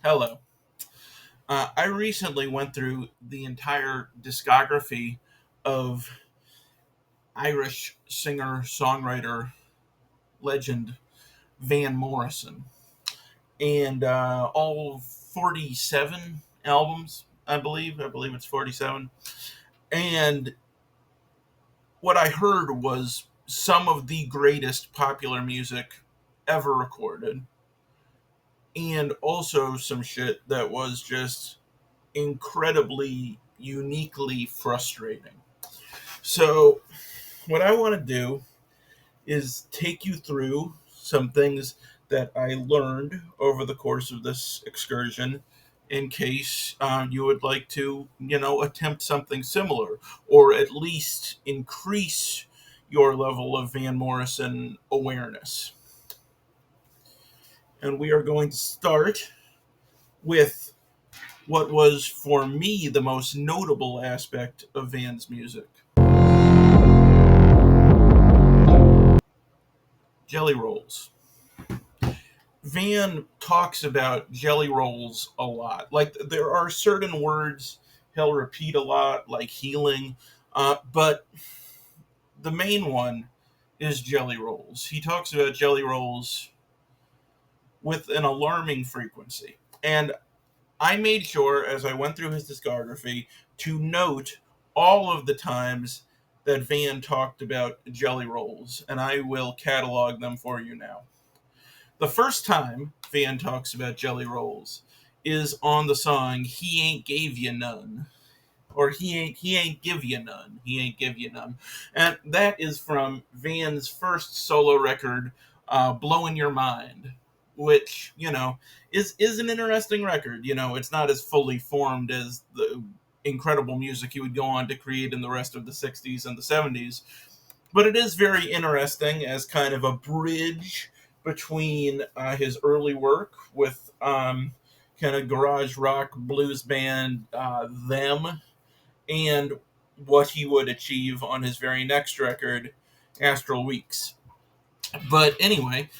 Hello. I recently went through the entire discography of Irish singer songwriter legend Van Morrison, and all 47 albums, I believe. I believe it's 47. And what I heard was some of the greatest popular music ever recorded, and also some shit that was just incredibly uniquely frustrating. So, what I want to do is take you through some things that I learned over the course of this excursion in case you would like to, attempt something similar or at least increase your level of Van Morrison awareness. And we are going to start with what was for me the most notable aspect of Van's music. Jelly rolls. Van talks about jelly rolls a lot. Like, there are certain words he'll repeat a lot, like healing, but the main one is jelly rolls. He talks about jelly rolls with an alarming frequency. And I made sure, as I went through his discography, to note all of the times that Van talked about jelly rolls, and I will catalog them for you now. The first time Van talks about jelly rolls is on the song "He Ain't Gave You None," or "He ain't give you none." He ain't give you none, and that is from Van's first solo record, "Blowin' Your Mind," which is an interesting record. It's not as fully formed as the incredible music he would go on to create in the rest of the '60s and the '70s, but it is very interesting as kind of a bridge between his early work with kind of garage rock blues band Them, and what he would achieve on his very next record, Astral Weeks. But anyway,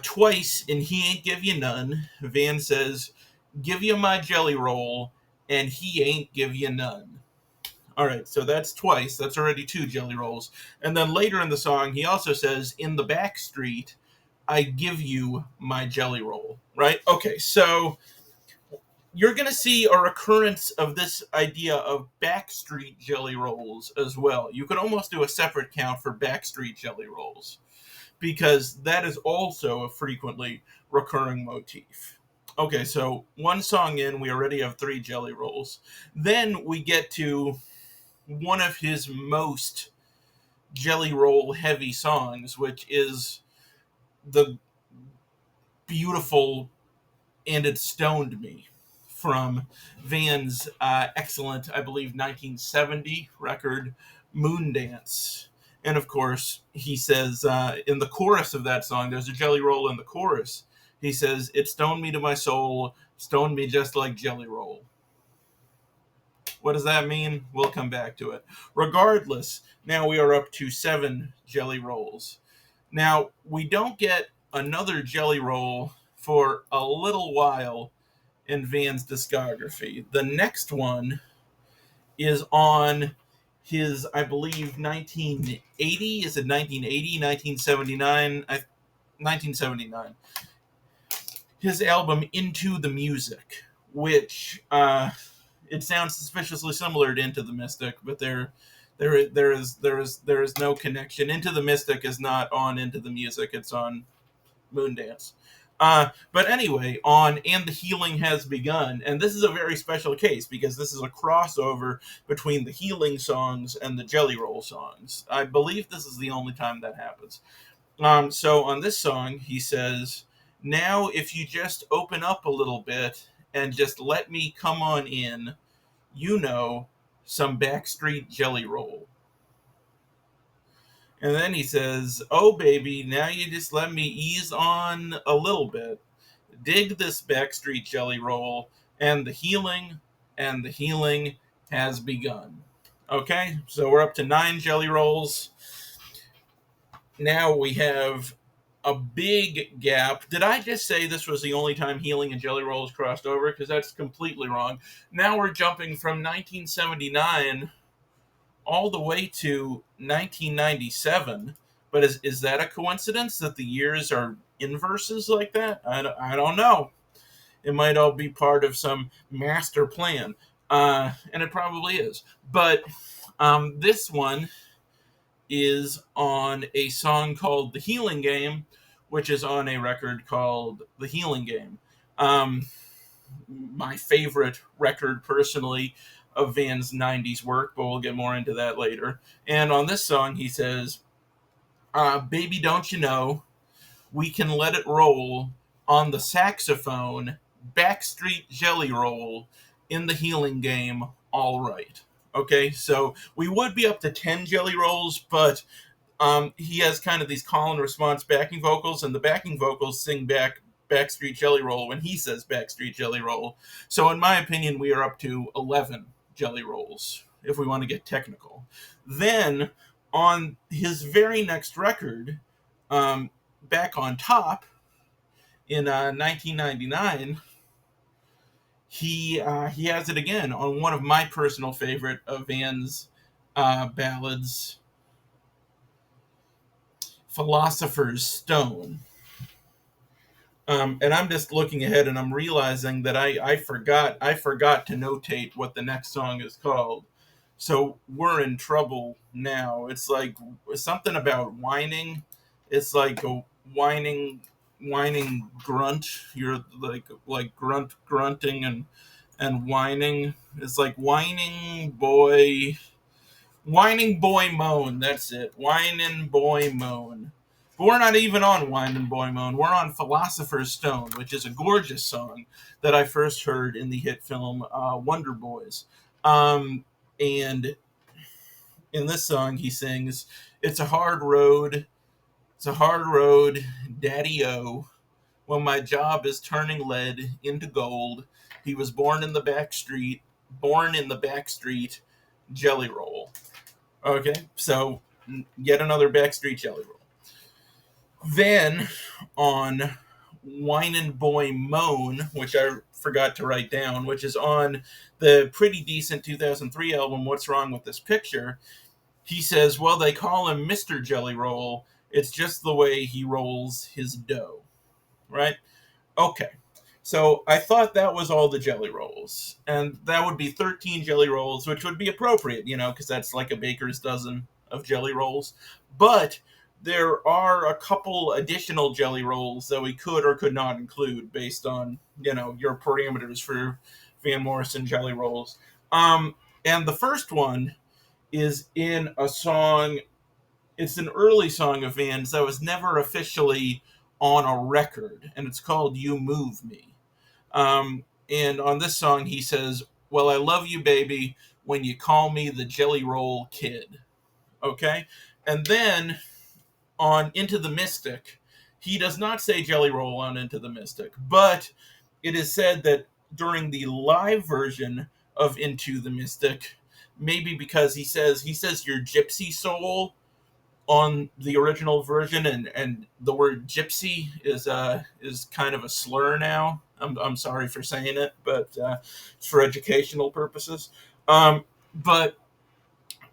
twice in "He Ain't Give You None," Van says, "Give you my jelly roll, and he ain't give you none." All right, so that's twice. That's already two jelly rolls. And then later in the song, he also says, "In the back street, I give you my jelly roll." Right? Okay, so you're going to see a recurrence of this idea of backstreet jelly rolls as well. You could almost do a separate count for backstreet jelly rolls because that is also a frequently recurring motif. Okay, so one song in, we already have three jelly rolls. Then we get to one of his most jelly roll heavy songs, which is the beautiful "And It Stoned Me" from Van's excellent, I believe, 1970 record, Moondance. And of course, he says in the chorus of that song, there's a jelly roll in the chorus. He says, "It stoned me to my soul, stoned me just like jelly roll." What does that mean? We'll come back to it. Regardless, now we are up to 7 jelly rolls. Now, we don't get another jelly roll for a little while in Van's discography. The next one is on his, I believe, 1980. Is it 1980, 1979? 1979. His album "Into the Music," which it sounds suspiciously similar to "Into the Mystic," but there is no connection. "Into the Mystic" is not on "Into the Music"; it's on Moondance. But anyway, on "And the Healing Has Begun," and this is a very special case because this is a crossover between the healing songs and the Jelly Roll songs. I believe this is the only time that happens. So on this song, he says, "Now if you just open up a little bit and just let me come on in, some backstreet jelly roll." And then he says, "Oh, baby, now you just let me ease on a little bit. Dig this backstreet jelly roll, and the healing has begun." Okay, so we're up to 9 jelly rolls. Now we have a big gap. Did I just say this was the only time Healing and Jelly Rolls crossed over? Because that's completely wrong. Now we're jumping from 1979 all the way to 1997. But is that a coincidence that the years are inverses like that? I don't know. It might all be part of some master plan. And it probably is. But this one is on a song called The Healing Game, which is on a record called The Healing Game. My favorite record, personally, of Van's 90s work, but we'll get more into that later. And on this song, he says, Baby, don't you know, we can let it roll on the saxophone, Backstreet Jelly Roll, in the Healing Game, all right. Okay, so we would be up to 10 jelly rolls, but he has kind of these call and response backing vocals, and the backing vocals sing back Backstreet Jelly Roll when he says Backstreet Jelly Roll. So in my opinion, we are up to 11 jelly rolls, if we want to get technical. Then, on his very next record, Back on Top, in 1999, he has it again on one of my personal favorite of Van's ballads, Philosopher's Stone. And I'm just looking ahead, and I'm realizing that I forgot to notate what the next song is called. So we're in trouble now. It's like something about whining. It's like a whining grunt. You're like grunting and whining. It's like whining boy moan. That's it. Whining boy moan. But we're not even on Whining Boy Moan. We're on Philosopher's Stone, which is a gorgeous song that I first heard in the hit film Wonder Boys. And in this song, he sings, It's a hard road, daddy-o, when my job is turning lead into gold. He was born in the back street, Jelly Roll. Okay, so yet another Backstreet Jelly Roll. Then on Whinin' Boy Moan, which I forgot to write down, which is on the pretty decent 2003 album What's Wrong with This Picture, he says, well, they call him Mr. Jelly Roll. It's just the way he rolls his dough. Right? Okay. So I thought that was all the jelly rolls. And that would be 13 jelly rolls, which would be appropriate, because that's like a baker's dozen of jelly rolls. But there are a couple additional jelly rolls that we could or could not include based on, your parameters for Van Morrison jelly rolls. And the first one is in a song. It's an early song of Van's that was never officially on a record, and it's called You Move Me. And on this song, he says, well, I love you, baby, when you call me the Jelly Roll Kid. Okay? And then on Into the Mystic, he does not say Jelly Roll on Into the Mystic, but it is said that during the live version of Into the Mystic, maybe because he says your gypsy soul on the original version, and the word gypsy is kind of a slur now. I'm sorry for saying it, but it's for educational purposes. But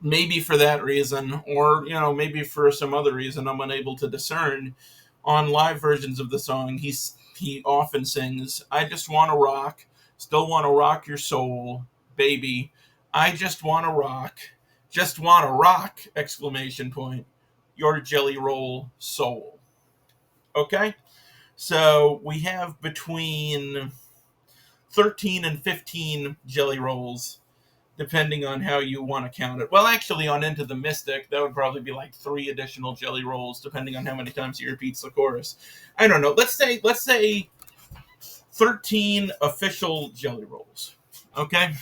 maybe for that reason, or maybe for some other reason I'm unable to discern, on live versions of the song, he often sings, I just want to rock, still want to rock your soul, baby. I just want to rock, exclamation point, your jelly roll soul. Okay? So we have between 13 and 15 jelly rolls, depending on how you want to count it. Well, actually, on Into the Mystic, that would probably be like 3 additional jelly rolls, depending on how many times he repeats the chorus. I don't know. Let's say 13 official jelly rolls. Okay?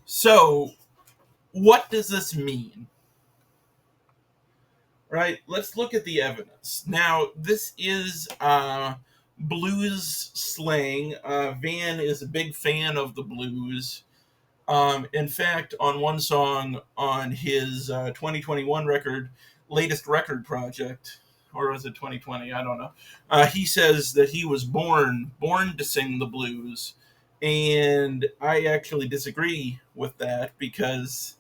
So, what does this mean? Right? Let's look at the evidence. Now, this is blues slang. Van is a big fan of the blues. In fact, on one song on his 2021 latest record project, or was it 2020? I don't know. He says that he was born to sing the blues, and I actually disagree with that because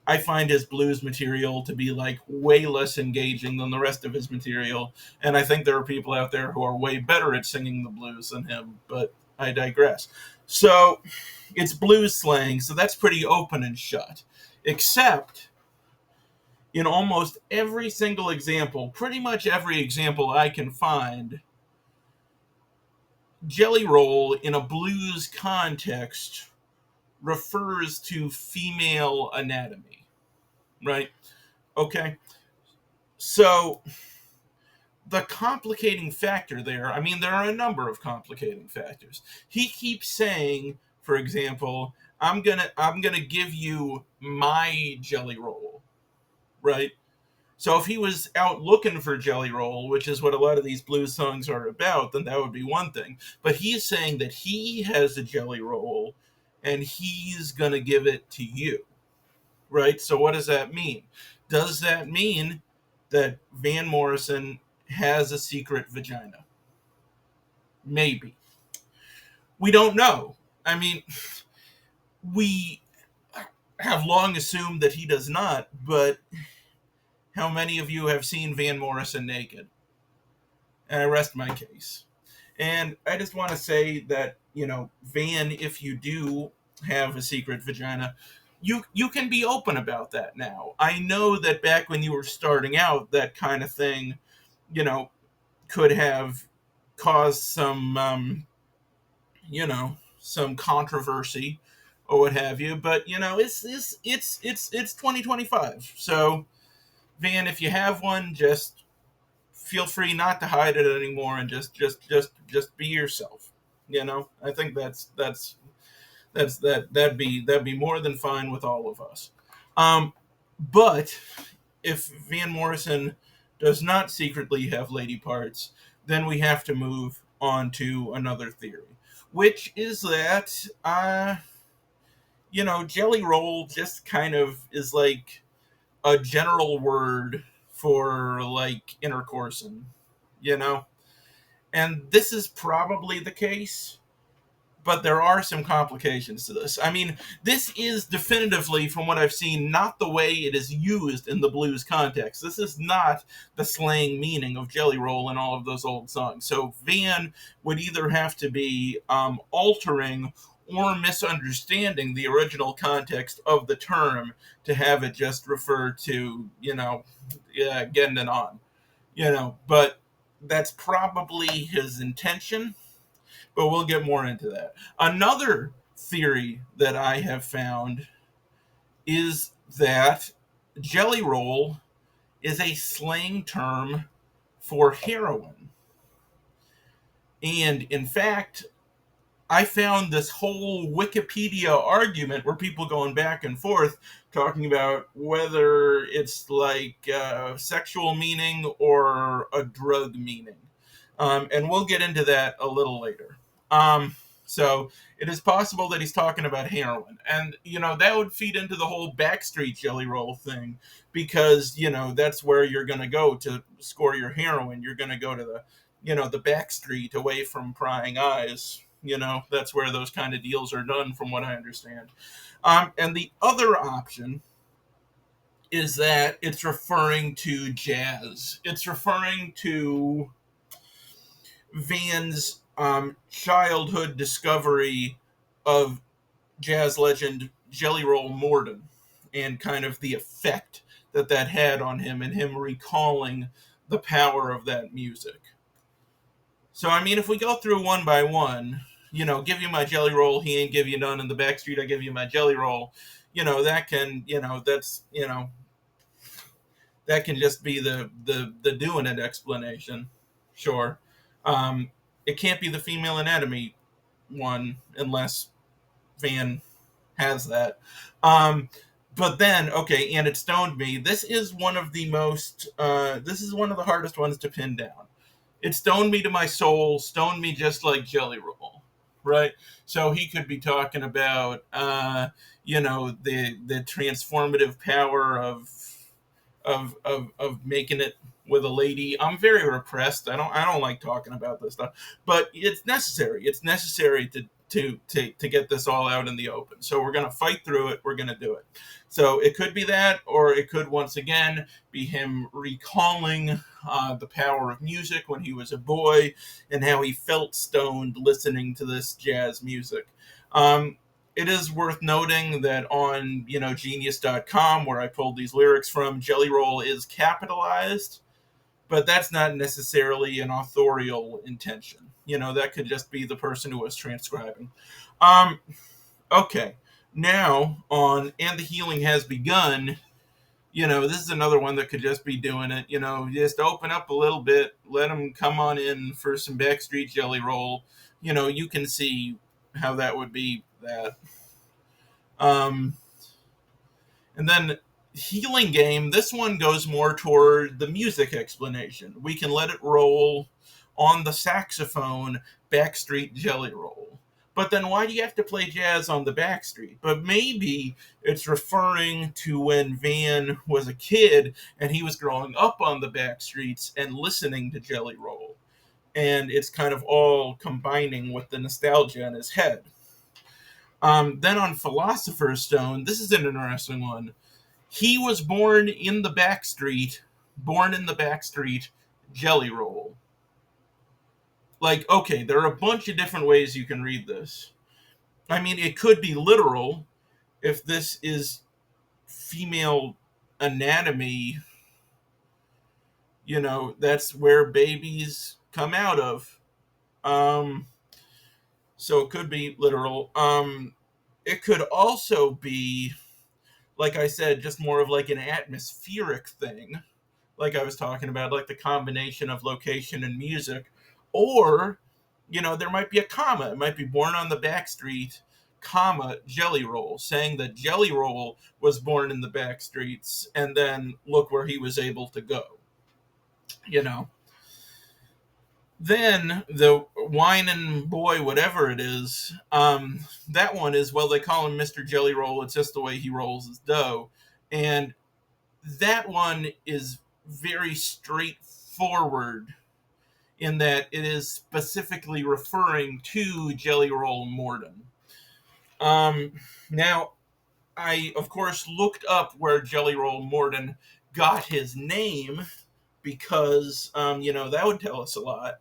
I find his blues material to be like way less engaging than the rest of his material, and I think there are people out there who are way better at singing the blues than him. But I digress. So it's blues slang, so that's pretty open and shut, except in almost every single example, pretty much every example I can find, Jelly Roll in a blues context refers to female anatomy, right? Okay. So the complicating factor there, I mean, there are a number of complicating factors. He keeps saying, for example, I'm gonna give you my Jelly Roll, right? So if he was out looking for Jelly Roll, which is what a lot of these blues songs are about, then that would be one thing. But he's saying that he has a Jelly Roll and he's going to give it to you, right? So what does that mean? Does that mean that Van Morrison has a secret vagina? Maybe. We don't know. I mean, we have long assumed that he does not, but how many of you have seen Van Morrison naked? And I rest my case. And I just want to say that, Van, if you do have a secret vagina, you can be open about that now. I know that back when you were starting out, that kind of thing, could have caused some controversy or what have you. But it's 2025. So, Van, if you have one, just feel free not to hide it anymore and just be yourself. I think that'd be more than fine with all of us. But if Van Morrison does not secretly have lady parts, then we have to move on to another theory, which is that Jelly Roll just kind of is like a general word for like intercoursing, you know? And this is probably the case, but there are some complications to this. I mean, this is definitively, from what I've seen, not the way it is used in the blues context. This is not the slang meaning of Jelly Roll in all of those old songs. So Van would either have to be altering or misunderstanding the original context of the term to have it just refer to, getting it on, but that's probably his intention, but we'll get more into that. Another theory that I have found is that Jelly Roll is a slang term for heroin. And in fact, I found this whole Wikipedia argument where people going back and forth talking about whether it's like sexual meaning or a drug meaning. And we'll get into that a little later. So it is possible that he's talking about heroin. And, that would feed into the whole Backstreet Jelly Roll thing because, that's where you're going to go to score your heroin. You're going to go to the back street away from prying eyes. That's where those kind of deals are done from what I understand. And the other option is that it's referring to jazz. It's referring to Van's childhood discovery of jazz legend Jelly Roll Morton and kind of the effect that had on him and him recalling the power of that music. So, I mean, if we go through one by one, give you my Jelly Roll, he ain't give you none. In the backstreet, I give you my Jelly Roll. That can, that can just be the doing it explanation. Sure. It can't be the female anatomy one unless Van has that. But then, okay, and it stoned me. This is one of the hardest ones to pin down. It stoned me to my soul, stoned me just like Jelly Roll, right? So he could be talking about, the transformative power of of making it with a lady. I'm very repressed. I don't like talking about this stuff, but it's necessary. It's necessary to get this all out in the open. So we're gonna fight through it. We're gonna do it. So it could be that, or it could once again be him recalling the power of music when he was a boy and how he felt stoned listening to this jazz music. Um, it is worth noting that on genius.com, where I pulled these lyrics from, Jelly Roll is capitalized, but that's not necessarily an authorial intention. That could just be the person who was transcribing. um okay, now on And the Healing Has Begun. This is another one that could just be doing it. Just open up a little bit, let them come on in for some Backstreet Jelly Roll. You can see how that would be that. Um, and then Healing Game, this one goes more toward the music explanation. We can let it roll on the saxophone, Backstreet Jelly Roll. But then why do you have to play jazz on the backstreet? But maybe it's referring to when Van was a kid and he was growing up on the backstreets and listening to Jelly Roll. And it's kind of all combining with the nostalgia in his head. Then on Philosopher's Stone, this is an interesting one. He was born in the backstreet, Jelly Roll. Like, okay, there are a bunch of different ways you can read this. I mean, it could be literal if this is female anatomy. That's where babies come out of. So it could be literal. It could also be, like I said, just more of like an atmospheric thing, like I was talking about, like the combination of location and music. Or, there might be a comma. It might be born on the backstreet, comma, Jelly Roll, saying that Jelly Roll was born in the backstreets, and then look where he was able to go. Then the whining boy, whatever it is, that one is, well, they call him Mr. Jelly Roll. It's just the way he rolls his dough. And that one is very straightforward in that it is specifically referring to Jelly Roll Morton. Now, I, of course, looked up where Jelly Roll Morton got his name because, that would tell us a lot.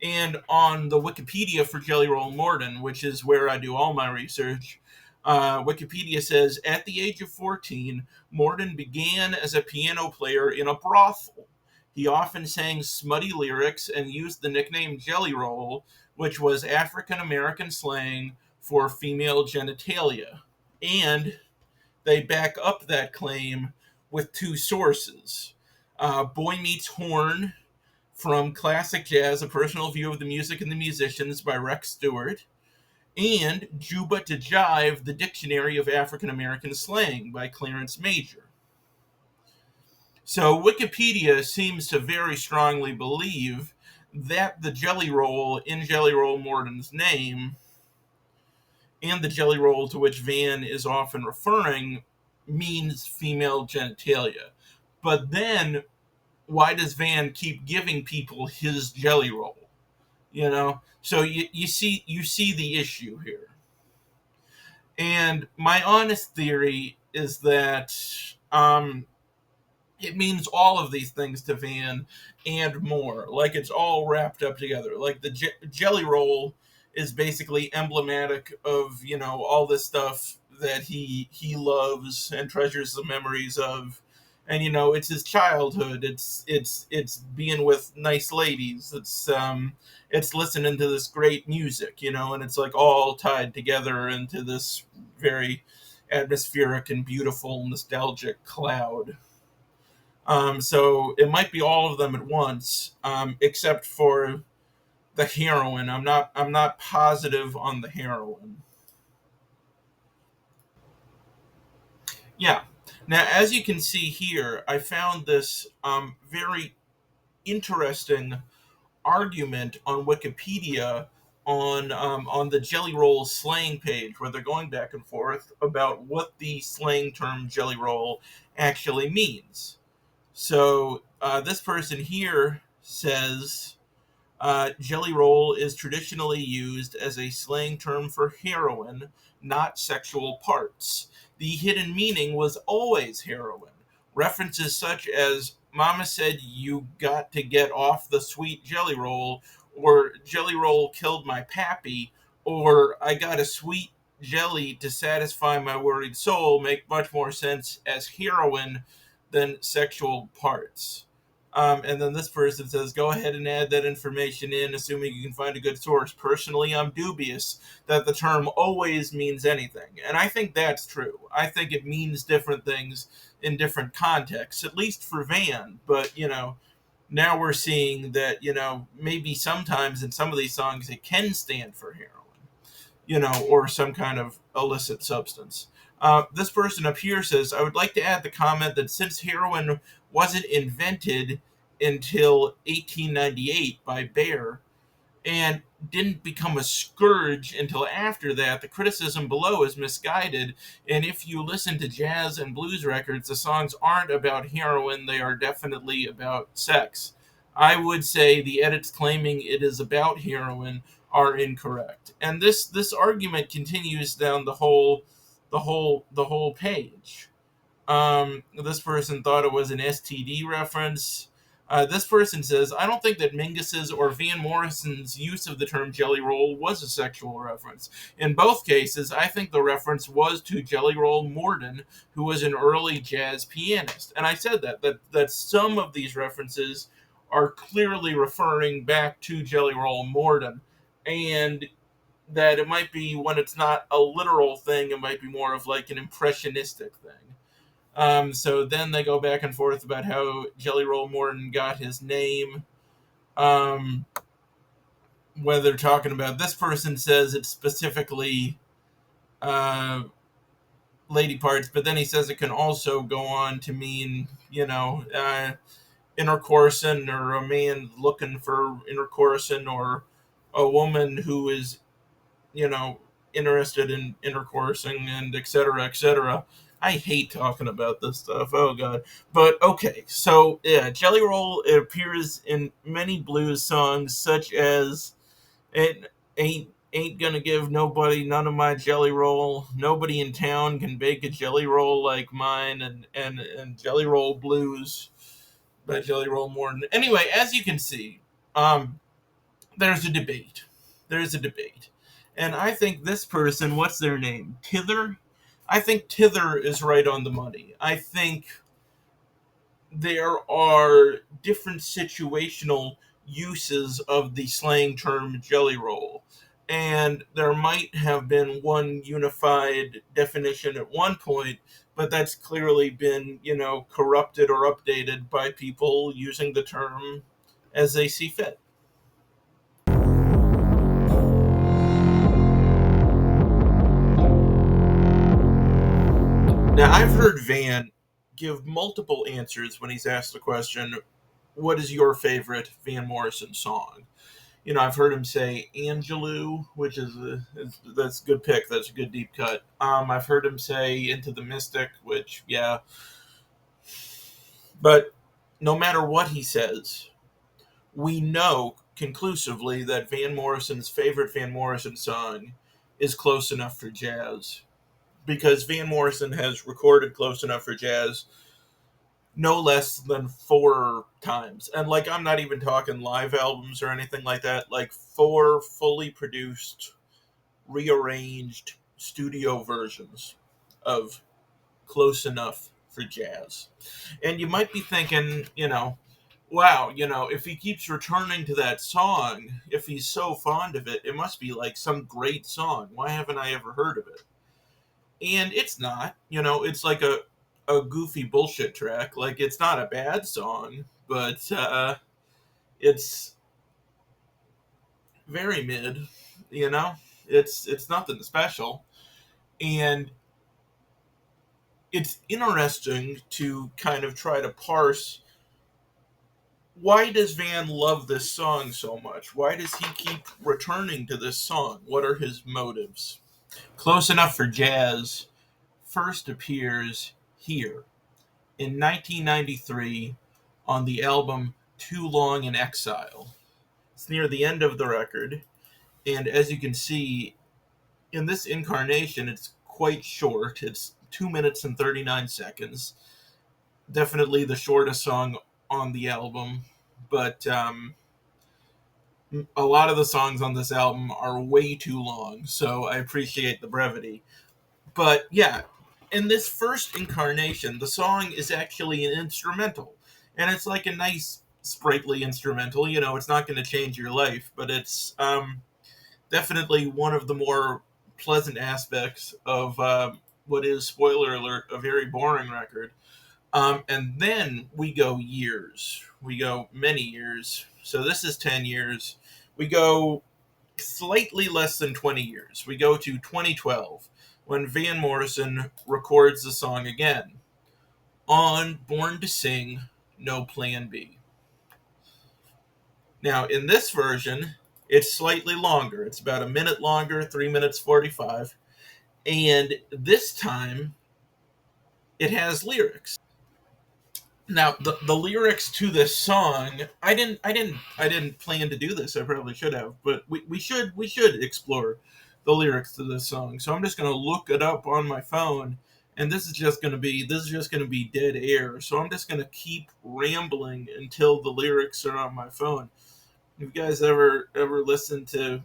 And on the Wikipedia for Jelly Roll Morton, which is where I do all my research, Wikipedia says, at the age of 14, Morton began as a piano player in a brothel. He often sang smutty lyrics and used the nickname Jelly Roll, which was African American slang for female genitalia. And they back up that claim with two sources. Boy Meets Horn from Classic Jazz, A Personal View of the Music and the Musicians by Rex Stewart, and Juba to Jive, The Dictionary of African American Slang by Clarence Major. So Wikipedia seems to very strongly believe that the Jelly Roll in Jelly Roll Morton's name and the Jelly Roll to which Van is often referring means female genitalia. But then why does Van keep giving people his Jelly Roll? So you see the issue here. And my honest theory is that it means all of these things to Van and more. Like, it's all wrapped up together. Like, the Jelly Roll is basically emblematic of, all this stuff that he loves and treasures the memories of. And, it's his childhood. It's being with nice ladies. It's listening to this great music, and it's like all tied together into this very atmospheric and beautiful nostalgic cloud. So it might be all of them at once, except for the heroine. I'm not positive on the heroine. Yeah. Now, as you can see here, I found this very interesting argument on Wikipedia on the Jelly Roll slang page, where they're going back and forth about what the slang term Jelly Roll actually means. So this person here says Jelly Roll is traditionally used as a slang term for heroin, not sexual parts. The hidden meaning was always heroin. References such as Mama said you got to get off the sweet Jelly Roll, or Jelly Roll killed my pappy, or I got a sweet jelly to satisfy my worried soul make much more sense as heroin than sexual parts. And then this person says, go ahead and add that information in, assuming you can find a good source. Personally, I'm dubious that the term always means anything. And I think that's true. I think it means different things in different contexts, at least for Van. But, now we're seeing that, maybe sometimes in some of these songs it can stand for heroin, or some kind of illicit substance. This person up here says, I would like to add the comment that since heroin wasn't invented until 1898 by Bayer and didn't become a scourge until after that, the criticism below is misguided. And if you listen to jazz and blues records, the songs aren't about heroin, they are definitely about sex. I would say the edits claiming it is about heroin are incorrect. And this argument continues down the whole page. This person thought it was an STD reference. This person says, I don't think that Mingus's or Van Morrison's use of the term Jelly Roll was a sexual reference. In both cases, I think the reference was to Jelly Roll Morton, who was an early jazz pianist. And I said that some of these references are clearly referring back to Jelly Roll Morton, and that it might be, when it's not a literal thing, it might be more of like an impressionistic thing. So then they go back and forth about how Jelly Roll Morton got his name. Whether they're talking about, this person says it's specifically lady parts, but then he says it can also go on to mean, intercoursing, or a man looking for intercoursing, or a woman who is, you know, interested in intercoursing, and et cetera, et cetera. I hate talking about this stuff. Oh god. But okay, so yeah, Jelly Roll, it appears in many blues songs, such as "It ain't gonna give nobody none of my Jelly Roll. Nobody in town can bake a Jelly Roll like mine," and Jelly Roll Blues by Jelly Roll Morton. Anyway, as you can see, um, there's a debate. There's a debate. And I think this person, what's their name? Tither? I think Tither is right on the money. I think there are different situational uses of the slang term Jelly Roll. And there might have been one unified definition at one point, but that's clearly been, corrupted or updated by people using the term as they see fit. Now, I've heard Van give multiple answers when he's asked the question, what is your favorite Van Morrison song? I've heard him say Angelou, which that's a good pick. That's a good deep cut. I've heard him say Into the Mystic, which, yeah. But no matter what he says, we know conclusively that Van Morrison's favorite Van Morrison song is Close Enough for Jazz, because Van Morrison has recorded Close Enough for Jazz no less than 4 times. And, like, I'm not even talking live albums or anything like that. Like, 4 fully produced, rearranged studio versions of Close Enough for Jazz. And you might be thinking, wow, if he keeps returning to that song, if he's so fond of it, it must be like some great song. Why haven't I ever heard of it? And it's not. It's like a goofy bullshit track. Like, it's not a bad song, but it's very mid. You know, it's nothing special, and it's interesting to kind of try to parse why does Van love this song so much? Why does he keep returning to this song? What are his motives? Close Enough for Jazz first appears here in 1993 on the album Too Long in Exile. It's near the end of the record, and as you can see, in this incarnation, it's quite short. It's 2 minutes and 39 seconds. Definitely the shortest song on the album, but a lot of the songs on this album are way too long, so I appreciate the brevity. But yeah, in this first incarnation, the song is actually an instrumental. And it's like a nice, sprightly instrumental. You know, it's not going to change your life, but it's definitely one of the more pleasant aspects of what is, spoiler alert, a very boring record. And then we go years. We go many years. So this is 10 years. We go slightly less than 20 years. We go to 2012 when Van Morrison records the song again on Born to Sing, No Plan B. Now, in this version, it's slightly longer. It's about a minute longer, 3 minutes 45. And this time, it has lyrics. Now, the lyrics to this song, I didn't plan to do this. I probably should have, but we should explore the lyrics to this song. So I'm just gonna look it up on my phone, and this is just gonna be dead air. So I'm just gonna keep rambling until the lyrics are on my phone. Have you guys ever listened to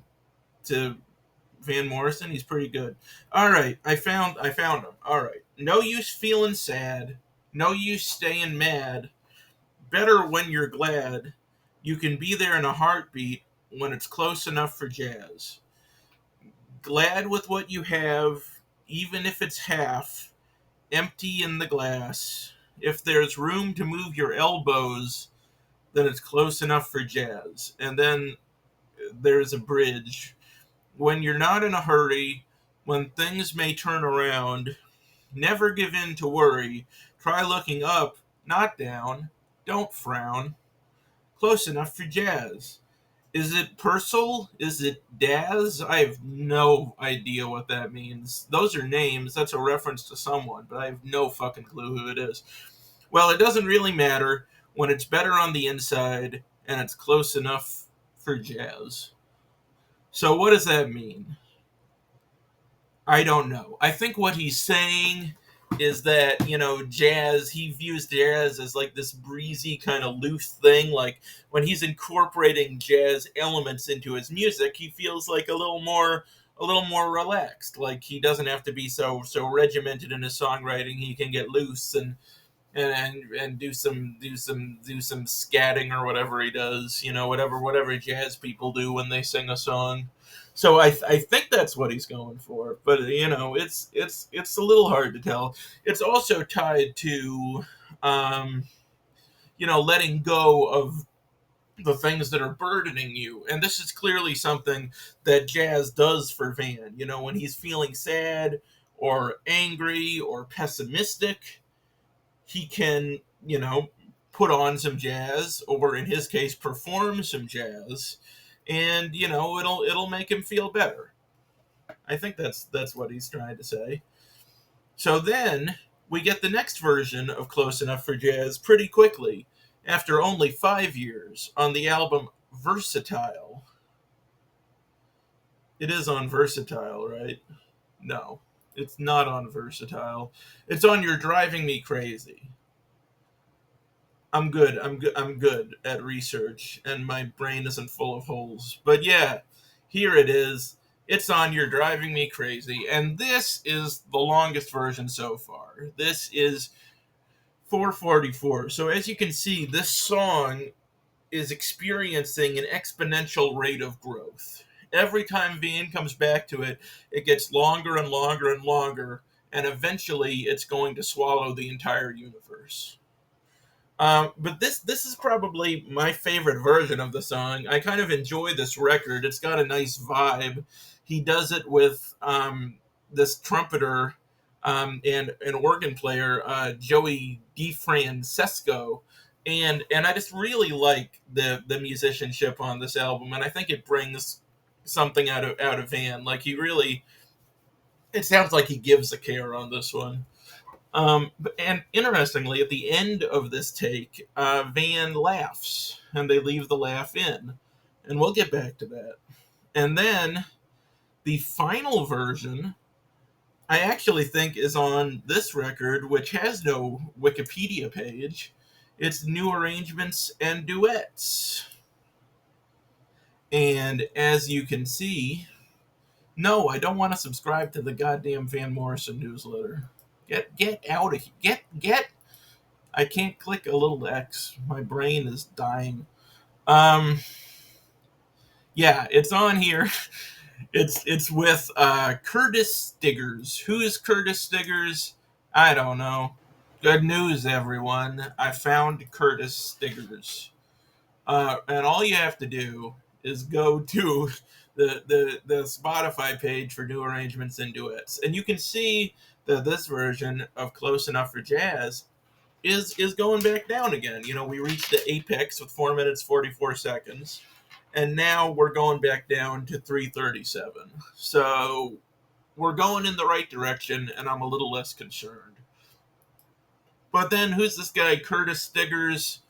Van Morrison? He's pretty good. All right, I found him. All right, no use feeling sad, no use staying mad. Better when you're glad. You can be there in a heartbeat when it's close enough for jazz. Glad with what you have, even if it's half, empty in the glass. If there's room to move your elbows, then it's close enough for jazz. And then there's a bridge. When you're not in a hurry, when things may turn around, never give in to worry. Try looking up, not down. Don't frown. Close enough for jazz. Is it Purcell? Is it Daz? I have no idea what that means. Those are names. That's a reference to someone, but I have no fucking clue who it is. Well, it doesn't really matter when it's better on the inside and it's close enough for jazz. So, what does that mean? I don't know. I think what he's saying is that, jazz, he views jazz as like this breezy kind of loose thing. Like when he's incorporating jazz elements into his music, he feels like a little more relaxed. Like he doesn't have to be so regimented in his songwriting. He can get loose and do some scatting or whatever he does, whatever jazz people do when they sing a song. So I think that's what he's going for, but it's a little hard to tell. It's also tied to um, letting go of the things that are burdening you, and this is clearly something that jazz does for Van. When he's feeling sad or angry or pessimistic, he can, put on some jazz, or in his case, perform some jazz, and it'll make him feel better. I think that's what he's trying to say. So then we get the next version of Close Enough for Jazz pretty quickly, after only 5 years, on the album Versatile. It is on Versatile, right? No, it's not on Versatile. It's on You're Driving Me Crazy. I'm good. I'm good at research, and my brain isn't full of holes. But yeah, here it is. It's on You're Driving Me Crazy, and this is the longest version so far. This is 444. So as you can see, this song is experiencing an exponential rate of growth. Every time Van comes back to it, it gets longer and longer and longer, and eventually it's going to swallow the entire universe. But this is probably my favorite version of the song. I kind of enjoy this record. It's got a nice vibe. He does it with this trumpeter and an organ player, Joey DeFrancesco. And I just really like the musicianship on this album, and I think it brings something out of Van. Like, he really, it sounds like he gives a care on this one. And interestingly, at the end of this take, Van laughs, and they leave the laugh in, and we'll get back to that. And then the final version, I actually think, is on this record, which has no Wikipedia page. It's new arrangements and duets. And as you can see, no, I don't want to subscribe to the goddamn Van Morrison newsletter. Get out of here. Get. I can't click a little X. My brain is dying. Um, yeah, it's on here. It's with Curtis Stiggers. Who is Curtis Stiggers? I don't know. Good news, everyone. I found Curtis Stiggers. And all you have to do is go to the Spotify page for new arrangements and duets. And you can see that this version of Close Enough for Jazz is going back down again. You know, we reached the apex with 4 minutes 44 seconds, and now we're going back down to 3:37. So we're going in the right direction, and I'm a little less concerned. But then who's this guy, Curtis Stiggers?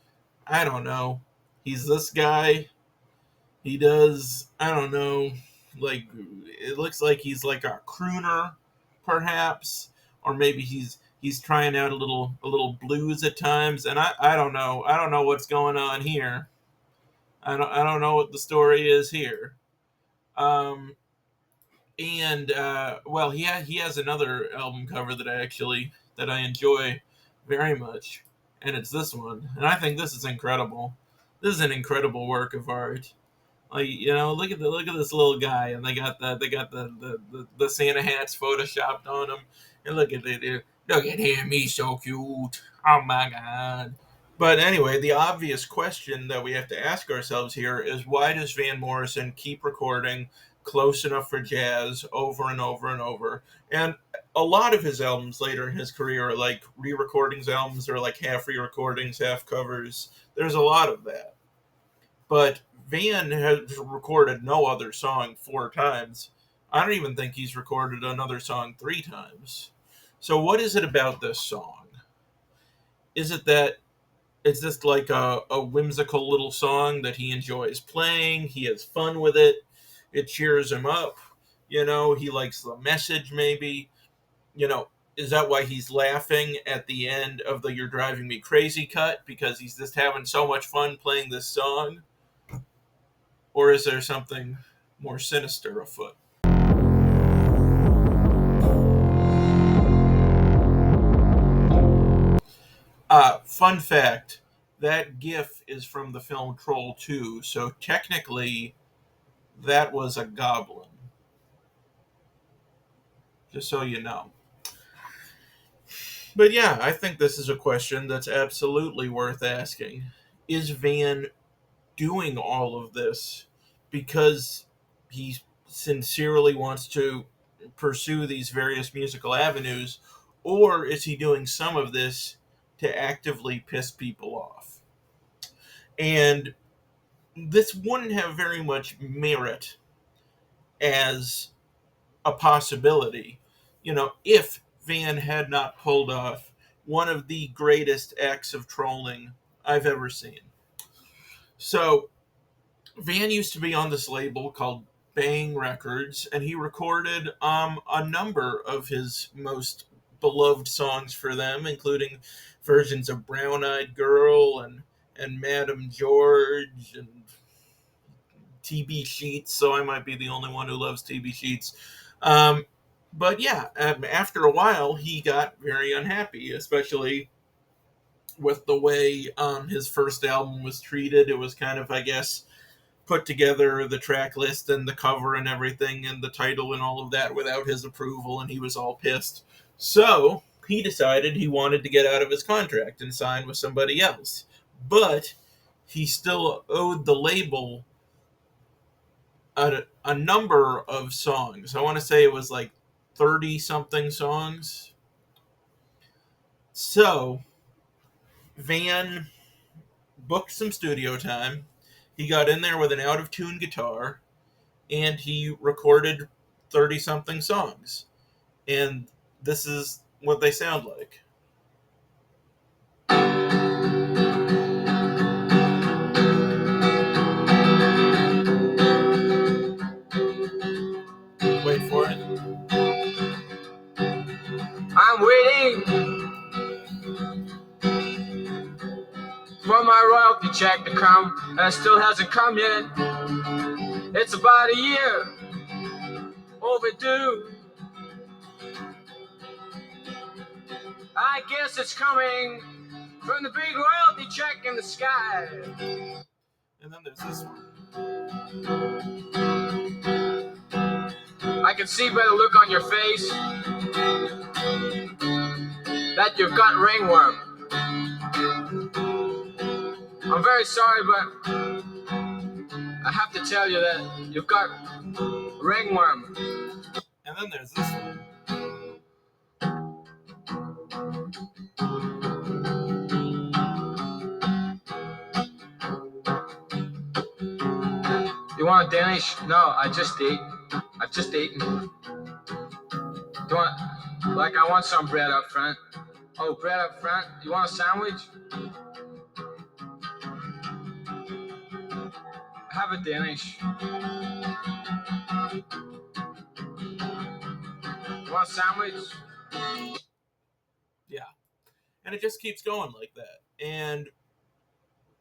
I don't know. He's this guy. He does, I don't know, like, it looks like he's like a crooner, perhaps, or maybe he's trying out a little blues at times, and I don't know. I don't know what's going on here. I don't know what the story is here. Um, and well, he has another album cover that I enjoy very much, and it's this one, and I think this is incredible. This is an incredible work of art. Like, look at this little guy, and they got the Santa hats photoshopped on him, and look at him, he's so cute. Oh my god! But anyway, the obvious question that we have to ask ourselves here is, why does Van Morrison keep recording Close Enough for Jazz over and over and over? And a lot of his albums later in his career are like re-recordings albums, or like half re-recordings, half covers. There's a lot of that. But Van has recorded no other song 4 times. I don't even think he's recorded another song 3 times. So what is it about this song? Is it that it's just like a whimsical little song that he enjoys playing? He has fun with it. It cheers him up. He likes the message, maybe. Is that why he's laughing at the end of the You're Driving Me Crazy cut? Because he's just having so much fun playing this song? Or is there something more sinister afoot? Fun fact, that GIF is from the film Troll 2, so technically that was a goblin. Just so you know. But yeah, I think this is a question that's absolutely worth asking. Is Van doing all of this because he sincerely wants to pursue these various musical avenues, or is he doing some of this to actively piss people off? And this wouldn't have very much merit as a possibility, if Van had not pulled off one of the greatest acts of trolling I've ever seen. So, Van used to be on this label called Bang Records, and he recorded a number of his most beloved songs for them, including versions of Brown Eyed Girl and Madam George and TB Sheets. So I might be the only one who loves TB Sheets. Um, but yeah, after a while, he got very unhappy, especially with the way his first album was treated. It was kind of, I guess, put together the track list and the cover and everything and the title and all of that without his approval, and he was all pissed. So he decided he wanted to get out of his contract and sign with somebody else. But he still owed the label a number of songs. I want to say it was like 30 something songs. So Van booked some studio time. He got in there with an out of tune guitar, and he recorded 30 something songs. And this is what they sound like. Wait for it. I'm waiting for my royalty check to come, and it still hasn't come yet. It's about a year overdue. I guess it's coming from the big royalty check in the sky. And then there's this one. I can see by the look on your face that you've got ringworm. I'm very sorry, but I have to tell you that you've got ringworm. And then there's this one. You want a Danish? No, I've just eaten. Do you want, like, I want some bread up front. Oh, bread up front? You want a sandwich? Have a Danish. You want a sandwich? Yeah. And it just keeps going like that. And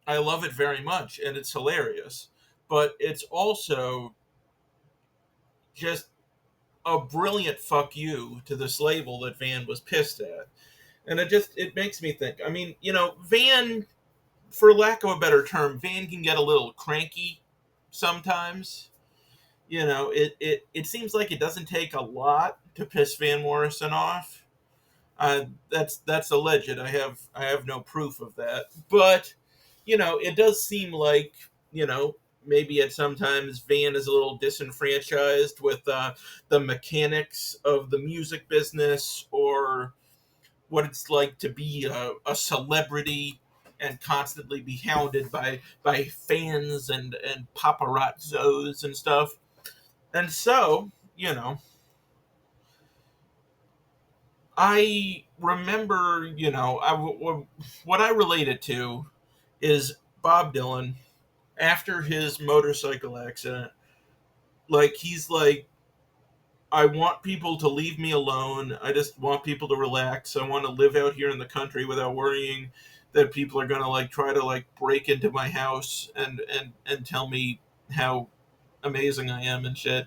I love it very much, and it's hilarious. But it's also just a brilliant fuck you to this label that Van was pissed at. And it makes me think. I mean, Van, for lack of a better term, Van can get a little cranky sometimes. It seems like it doesn't take a lot to piss Van Morrison off. That's alleged. I have no proof of that, but it does seem like maybe at sometimes Van is a little disenfranchised with the mechanics of the music business, or what it's like to be a celebrity and constantly be hounded by fans and paparazzos and stuff. And so, I remember, what I related to is Bob Dylan after his motorcycle accident. Like, he's like, I want people to leave me alone. I just want people to relax. I want to live out here in the country without worrying that people are going to like try to like break into my house and tell me how amazing I am and shit.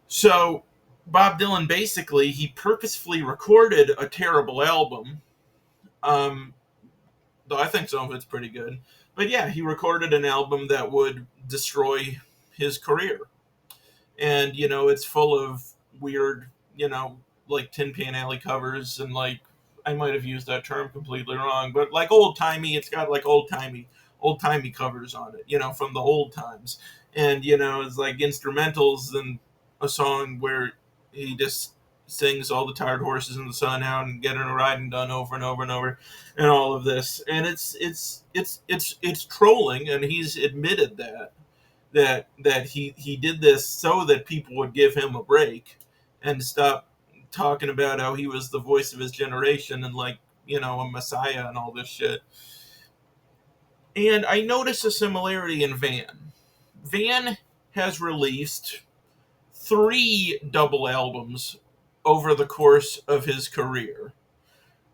So Bob Dylan basically he purposefully recorded a terrible album. Um, though I think some of it's pretty good. But yeah, he recorded an album that would destroy his career. And it's full of weird, like Tin Pan Alley covers, and like I might have used that term completely wrong, but like old timey, it's got like old timey covers on it, from the old times. And it's like instrumentals and a song where he just sings all the tired horses in the sun out and getting a riding done over and over and over, and all of this. And it's trolling, and he's admitted that he did this so that people would give him a break and stop talking about how he was the voice of his generation and like a messiah and all this shit. And I notice a similarity in Van has released 3 double albums over the course of his career,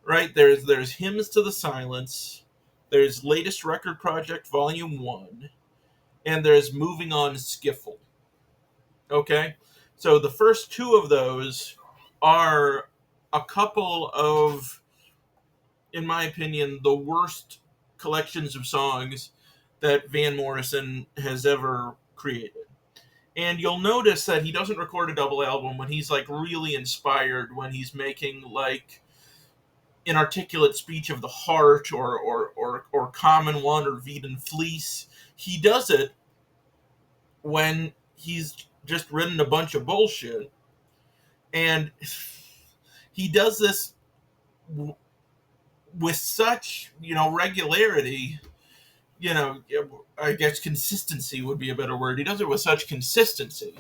right? There's Hymns to the Silence, there's Latest Record Project Volume 1, and there's Moving On Skiffle. Okay? So the first 2 of those are a couple of, in my opinion, the worst collections of songs that Van Morrison has ever created. And you'll notice that he doesn't record a double album when he's like really inspired, when he's making like Inarticulate Speech of the Heart or Common One or Veedon Fleece. He does it when he's just written a bunch of bullshit. And he does this with such, regularity I guess consistency would be a better word. He does it with such consistency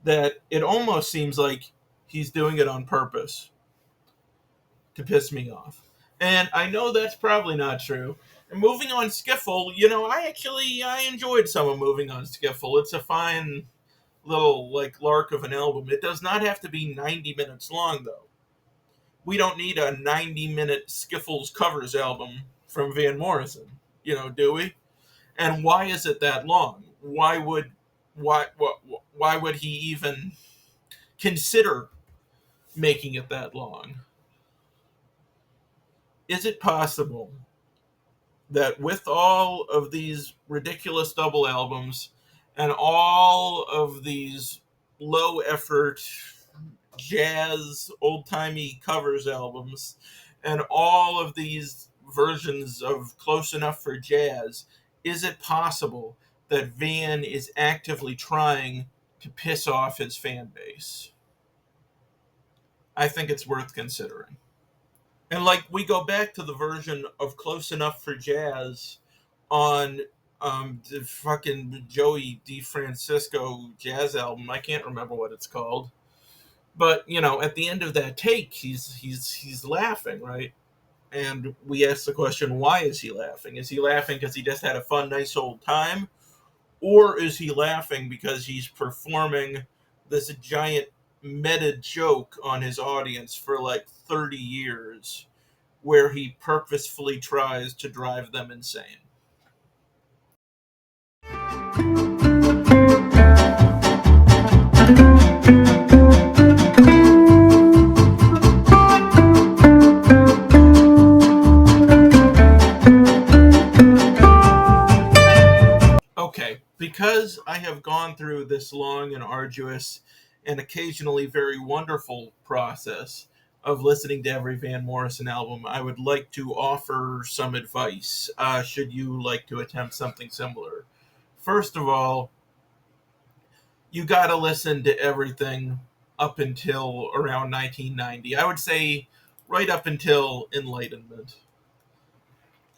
that it almost seems like he's doing it on purpose to piss me off. And I know that's probably not true. And moving on Skiffle, I enjoyed some of moving on Skiffle. It's a fine little like lark of an album. It does not have to be 90 minutes long though. We don't need a 90-minute Skiffles covers album from Van Morrison, do we? And why is it that long? Why would he even consider making it that long? Is it possible that with all of these ridiculous double albums and all of these low effort jazz old timey covers albums and all of these versions of Close Enough for Jazz, is it possible that Van is actively trying to piss off his fan base? I think it's worth considering. And like we go back to the version of Close Enough for Jazz on the fucking Joey DeFrancisco jazz album. I can't remember what it's called. But, at the end of that take, he's laughing, right? And we ask the question, why is he laughing? Is he laughing because he just had a fun, nice old time? Or is he laughing because he's performing this giant meta joke on his audience for like 30 years where he purposefully tries to drive them insane? Okay, because I have gone through this long and arduous and occasionally very wonderful process of listening to every Van Morrison album, I would like to offer some advice. Should you like to attempt something similar? First of all, you got to listen to everything up until around 1990. I would say right up until Enlightenment.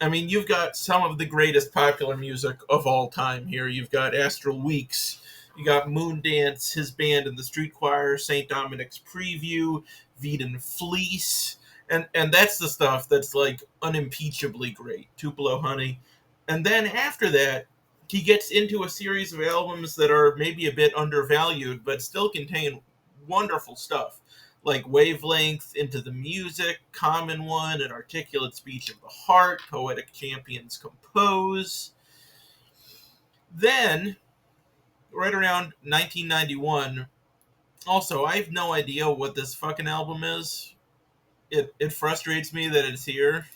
I mean, you've got some of the greatest popular music of all time here. You've got Astral Weeks, you got Moondance, his band and the Street Choir, St. Dominic's Preview, Veedon Fleece, and that's the stuff that's like unimpeachably great. Tupelo Honey, and then after that, he gets into a series of albums that are maybe a bit undervalued, but still contain wonderful stuff like Wavelength, Into the Music, Common One, An Articulate Speech of the Heart, Poetic Champions Compose. Then, right around 1991, also, I have no idea what this fucking album is. It frustrates me that it's here.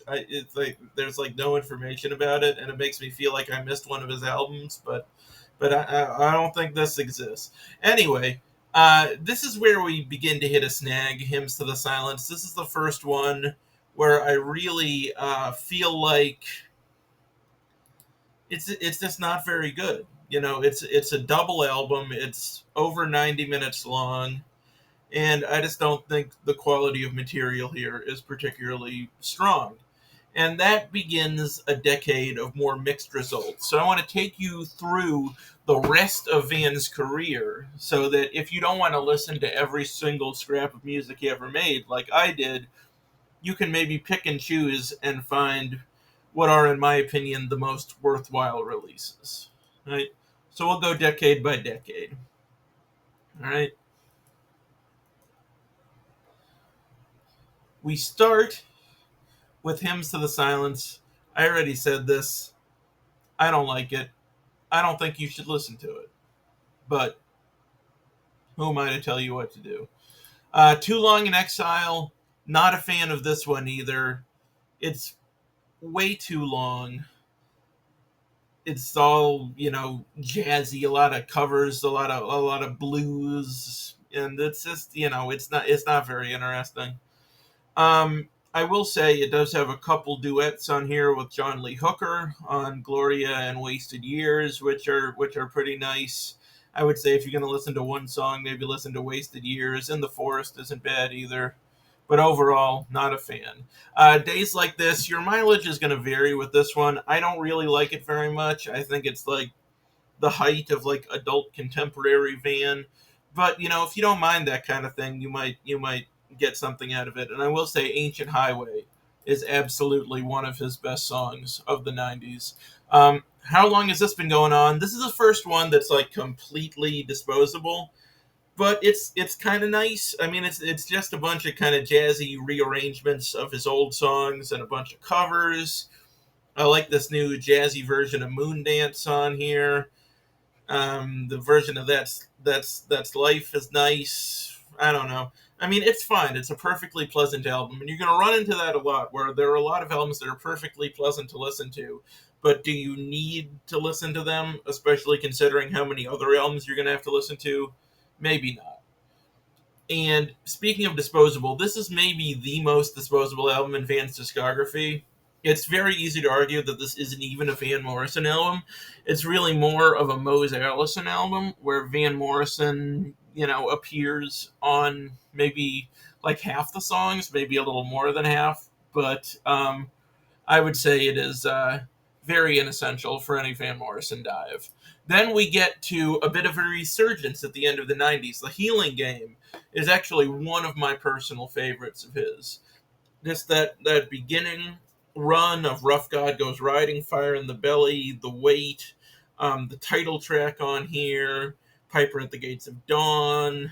It's like there's like no information about it, and it makes me feel like I missed one of his albums. But I don't think this exists. Anyway, this is where we begin to hit a snag. Hymns to the Silence. This is the first one where I really feel like it's just not very good. It's a double album. It's over 90 minutes long. And I just don't think the quality of material here is particularly strong. And that begins a decade of more mixed results. So I want to take you through the rest of Van's career so that if you don't want to listen to every single scrap of music he ever made, like I did, you can maybe pick and choose and find what are, in my opinion, the most worthwhile releases. Right? So we'll go decade by decade. All right. We start with Hymns to the Silence. I already said this. I don't like it. I don't think you should listen to it. But who am I to tell you what to do? Too Long in Exile. Not a fan of this one either. It's way too long. It's all, jazzy, a lot of covers, a lot of blues, and it's just, it's not very interesting. I will say it does have a couple duets on here with John Lee Hooker on Gloria and Wasted Years, which are pretty nice. I would say if you're going to listen to one song, maybe listen to Wasted Years. In the Forest isn't bad either. but overall, not a fan. Days Like This, your mileage is going to vary with this one. I don't really like it very much. I think it's like the height of like adult contemporary Van. But if you don't mind that kind of thing, you might get something out of it. And I will say, Ancient Highway is absolutely one of his best songs of the '90s. How long has this been going on? This is the first one that's like completely disposable, but it's kind of nice. I mean, it's just a bunch of kind of jazzy rearrangements of his old songs and a bunch of covers. I like this new jazzy version of Moondance on here. The version of that's life is nice. I don't know. I mean, it's fine. It's a perfectly pleasant album, and you're going to run into that a lot. Where there are a lot of albums that are perfectly pleasant to listen to, but do you need to listen to them? Especially considering how many other albums you're going to have to listen to. Maybe not. And speaking of disposable, this is maybe the most disposable album in Van's discography. It's very easy to argue that this isn't even a Van Morrison album. It's really more of a Mose Allison album where Van Morrison, appears on maybe like half the songs, maybe a little more than half. But I would say it is very inessential for any Van Morrison dive. Then we get to a bit of a resurgence at the end of the '90s. The Healing Game is actually one of my personal favorites of his. Just that beginning run of Rough God Goes Riding, Fire in the Belly, The Weight, the title track on here, Piper at the Gates of Dawn,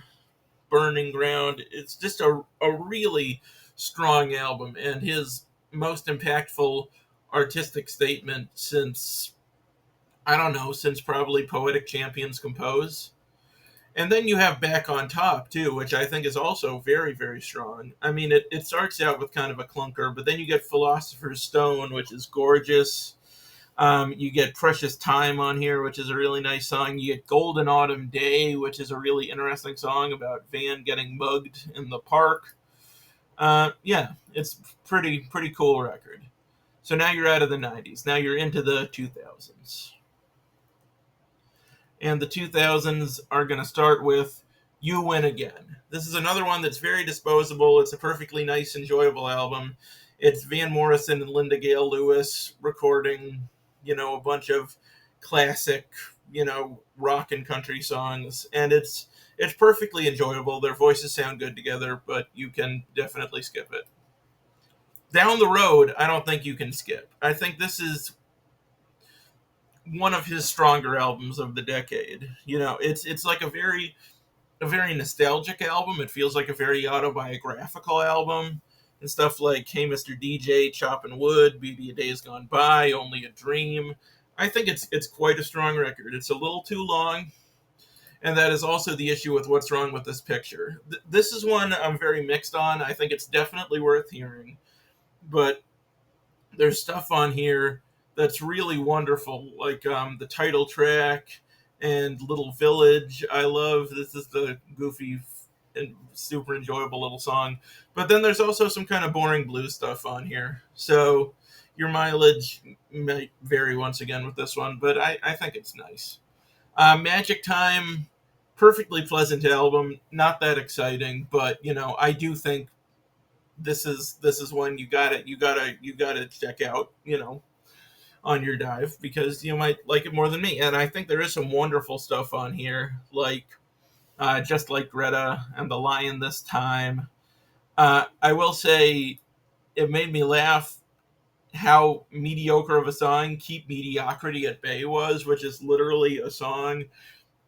Burning Ground. It's just a really strong album, and his most impactful artistic statement since, I don't know, since probably Poetic Champions Compose. And then you have Back on Top, too, which I think is also very, very strong. I mean, it starts out with kind of a clunker, but then you get Philosopher's Stone, which is gorgeous. You get Precious Time on here, which is a really nice song. You get Golden Autumn Day, which is a really interesting song about Van getting mugged in the park. Yeah, it's pretty cool record. So now you're out of the '90s. Now you're into the 2000s. And the 2000s are going to start with You Win Again. This is another one that's very disposable. It's a perfectly nice, enjoyable album. It's Van Morrison and Linda Gale Lewis recording, a bunch of classic, rock and country songs, and it's perfectly enjoyable. Their voices sound good together, but you can definitely skip it. Down the Road, I don't think you can skip. I think this is one of his stronger albums of the decade. It's like a very nostalgic album. It feels like a very autobiographical album. And stuff like Hey Mr. DJ, Choppin' Wood, Be a Days Gone By, Only a Dream. I think it's quite a strong record. It's a little too long, and that is also the issue with What's Wrong with This Picture. This is one I'm very mixed on. I think it's definitely worth hearing, but there's stuff on here that's really wonderful, like the title track and Little Village. I love this is the goofy and super enjoyable little song. But then there's also some kind of boring blues stuff on here. So your mileage might vary once again with this one, but I think it's nice. Magic Time, perfectly pleasant album, not that exciting, but I do think this is one you gotta check out, on your dive, because you might like it more than me. And I think there is some wonderful stuff on here, like Just Like Greta and The Lion This Time. I will say it made me laugh how mediocre of a song Keep Mediocrity at Bay was, which is literally a song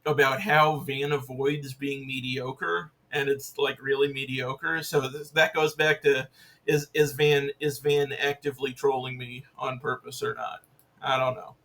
about how Van avoids being mediocre, and it's like really mediocre. So that goes back to is Van actively trolling me on purpose or not? I don't know.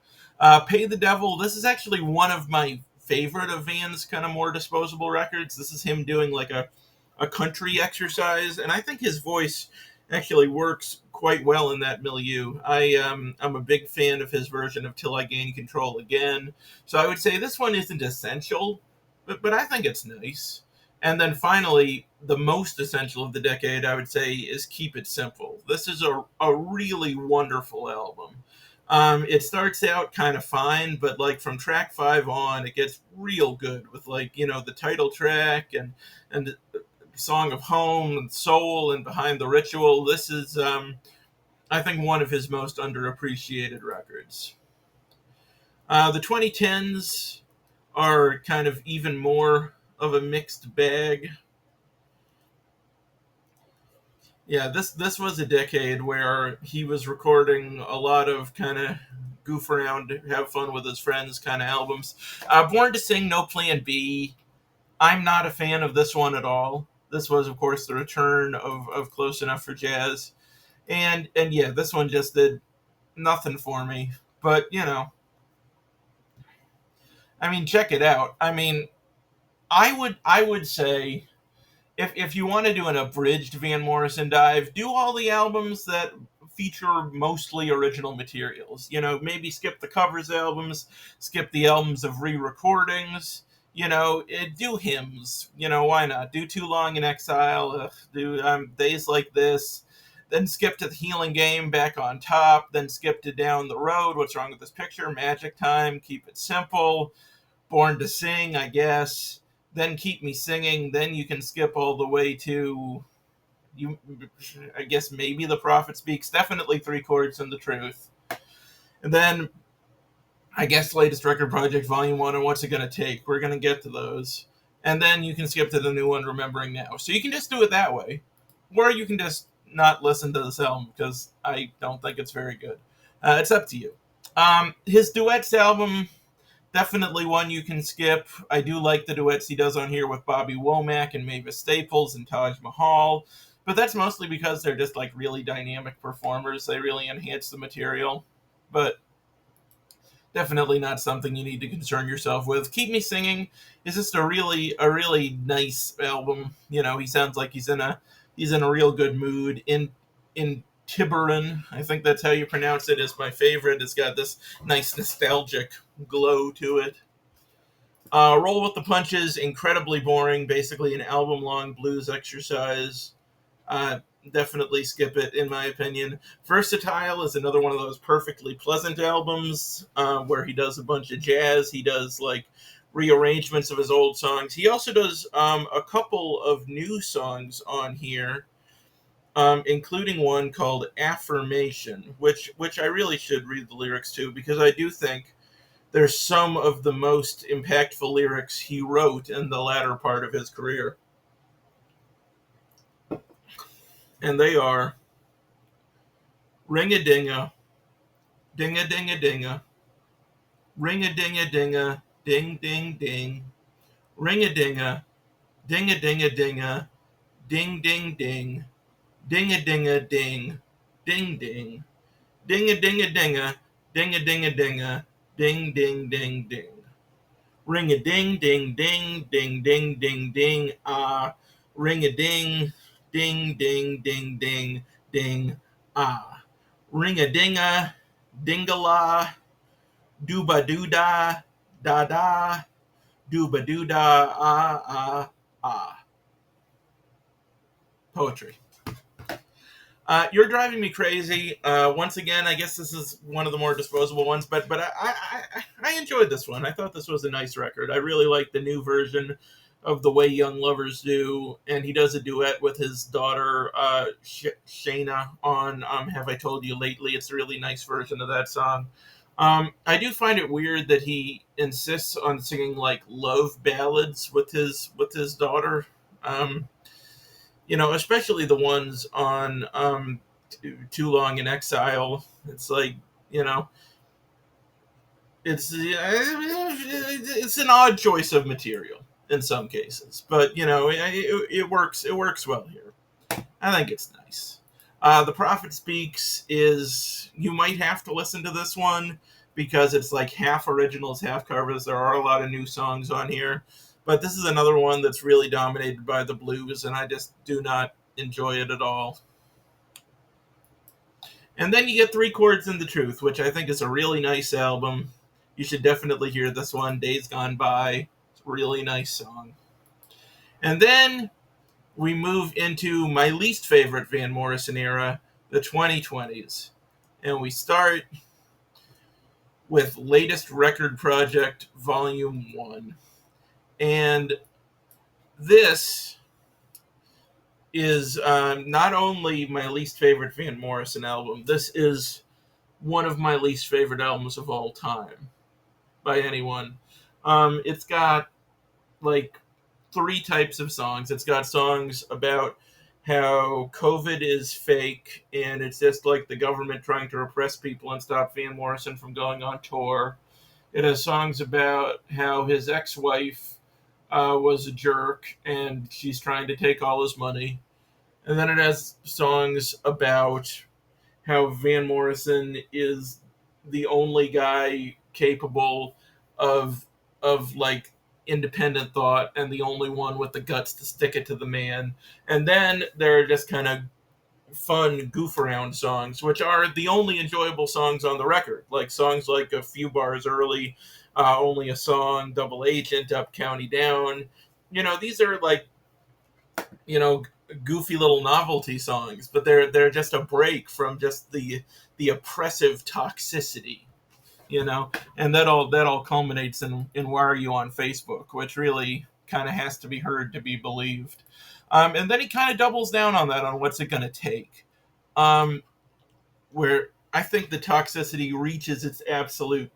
Pay the Devil. This is actually one of my favorite of Van's kind of more disposable records. This is him doing like a country exercise, and I think his voice actually works quite well in that milieu. I'm a big fan of his version of Till I Gain Control Again. So I would say this one isn't essential, but I think it's nice. And then finally, the most essential of the decade, I would say, is Keep It Simple. This is a really wonderful album. It starts out kind of fine, but like from track 5 on, it gets real good with like the title track and Song of Home and Soul and Behind the Ritual. This is, I think, one of his most underappreciated records. The 2010s are kind of even more of a mixed bag. Yeah, this was a decade where he was recording a lot of kind of goof around, have fun with his friends kind of albums. Born to Sing, No Plan B. I'm not a fan of this one at all. This was, of course, the return of Close Enough for Jazz, and yeah, this one just did nothing for me. But I mean, check it out. I mean, I would say if you want to do an abridged Van Morrison dive, do all the albums that feature mostly original materials. Maybe skip the covers albums, skip the albums of re-recordings. Do hymns. Why not? Do Too Long in Exile. Do Days Like This. Then skip to the Healing Game, Back on Top. Then skip to Down the Road, What's Wrong with This Picture, Magic Time, Keep It Simple, Born to Sing, I guess. Then Keep Me Singing. Then you can skip all the way to, I guess, maybe The Prophet Speaks. Definitely Three Chords and the Truth. And then I guess Latest Record Project Volume 1 and What's It Gonna Take. We're gonna get to those. And then you can skip to the new one, Remembering Now. So you can just do it that way. Or you can just not listen to this album because I don't think it's very good. It's up to you. His duets album, definitely one you can skip. I do like the duets he does on here with Bobby Womack and Mavis Staples and Taj Mahal. But that's mostly because they're just like really dynamic performers. They really enhance the material. But definitely not something you need to concern yourself with. Keep Me Singing is just a really nice album. He sounds like he's in a real good mood. In Tiburon, I think that's how you pronounce it, is my favorite. It's got this nice nostalgic glow to it. Roll with the Punches, incredibly boring, basically an album-long blues exercise. Definitely skip it, in my opinion. Versatile is another one of those perfectly pleasant albums where he does a bunch of jazz. He does like rearrangements of his old songs. He also does a couple of new songs on here, including one called Affirmation, which I really should read the lyrics to because I do think they're some of the most impactful lyrics he wrote in the latter part of his career. And they are: ring-a-dinga, ding-a-ding-a-dinga, ring-a-ding-a-dinga, ding-ding-ding, ring-a-dinga, ding-a-ding-a-dinga, ding-ding-ding, ding-a-ding-a-ding, ding-ding, ding-a-ding-a-dinga, ding-a-ding-a-dinga, ding-ding-ding-ding. Ring-a-ding-ding-ding, ding-ding-ding-ding, ah. Ring-a-ding, ding-ding-ding-ding, ding, ah. Ring-a-dinga, ding-a-la, dooba-doo-da, da-da, dooba-doo-da, ah, ah, ah. Poetry. You're Driving Me Crazy. Once again, I guess this is one of the more disposable ones, but I enjoyed this one. I thought this was a nice record. I really like the new version of The Way Young Lovers Do, and he does a duet with his daughter Shayna on Have I Told You Lately. It's a really nice version of that song. I do find it weird that he insists on singing like love ballads with his daughter. Especially the ones on Too Long in Exile. It's like, it's an odd choice of material in some cases, but it works. It works well here. I think it's nice. The Prophet Speaks is, you might have to listen to this one because it's like half originals, half covers. There are a lot of new songs on here. But this is another one that's really dominated by the blues, and I just do not enjoy it at all. And then you get Three Chords and the Truth, which I think is a really nice album. You should definitely hear this one, Days Gone By. It's a really nice song. And then we move into my least favorite Van Morrison era, the 2020s. And we start with Latest Record Project Volume 1. And this is not only my least favorite Van Morrison album, this is one of my least favorite albums of all time by anyone. It's got like three types of songs. It's got songs about how COVID is fake and it's just like the government trying to repress people and stop Van Morrison from going on tour. It has songs about how his ex wife was a jerk and she's trying to take all his money. And then it has songs about how Van Morrison is the only guy capable of like independent thought and the only one with the guts to stick it to the man. And then there are just kind of fun goof around songs, which are the only enjoyable songs on the record. Like songs like A Few Bars Early, Only a Song, Double Agent, Up County Down. These are like, you know, goofy little novelty songs, but they're just a break from just the oppressive toxicity, and that all culminates in Why Are You on Facebook, which really kind of has to be heard to be believed. And then he kind of doubles down on that on What's It Gonna Take, um, where I think the toxicity reaches its absolute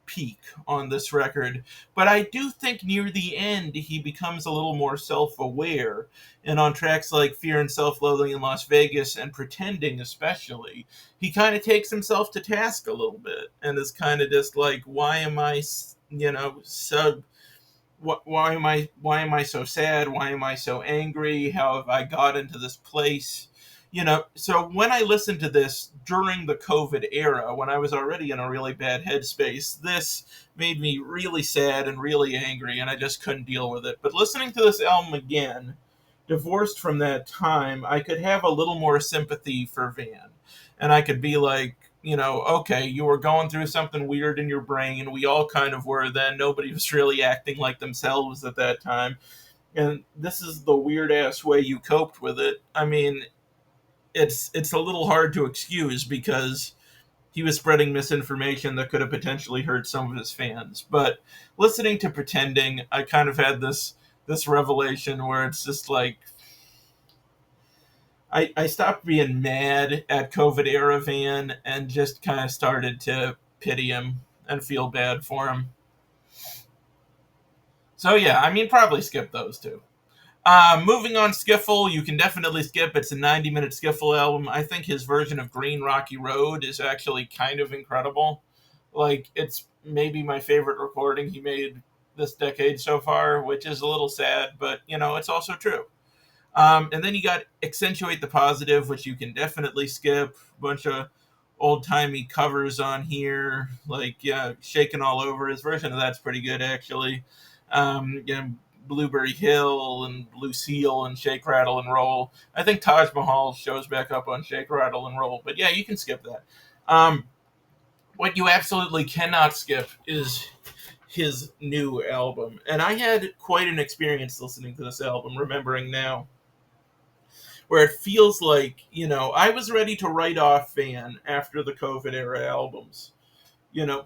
peak on this record. But I do think near the end he becomes a little more self-aware, and on tracks like Fear and Self-Loathing in Las Vegas and Pretending especially, he kind of takes himself to task a little bit and is kind of just like, why am I, so why am I so sad? Why am I so angry? How have I got into this place? So when I listened to this during the COVID era, when I was already in a really bad headspace, this made me really sad and really angry, and I just couldn't deal with it. But listening to this album again, divorced from that time, I could have a little more sympathy for Van. And I could be like, okay, you were going through something weird in your brain. We all kind of were then. Nobody was really acting like themselves at that time. And this is the weird ass way you coped with it. I mean, it's a little hard to excuse because he was spreading misinformation that could have potentially hurt some of his fans. But listening to Pretending, I kind of had this revelation where it's just like, I stopped being mad at COVID era Van and just kind of started to pity him and feel bad for him. So yeah, I mean, probably skip those two. Moving on, Skiffle, you can definitely skip. It's a 90-minute Skiffle album. I think his version of Green Rocky Road is actually kind of incredible. Like, it's maybe my favorite recording he made this decade so far, which is a little sad, but, it's also true. And then you got Accentuate the Positive, which you can definitely skip. A bunch of old-timey covers on here, like, yeah, Shaking All Over. His version of that's pretty good, actually. Blueberry Hill and Lucille and Shake, Rattle, and Roll. I think Taj Mahal shows back up on Shake, Rattle, and Roll. But yeah, you can skip that. What you absolutely cannot skip is his new album. And I had quite an experience listening to this album, remembering now, where it feels like, I was ready to write off Van after the COVID era albums,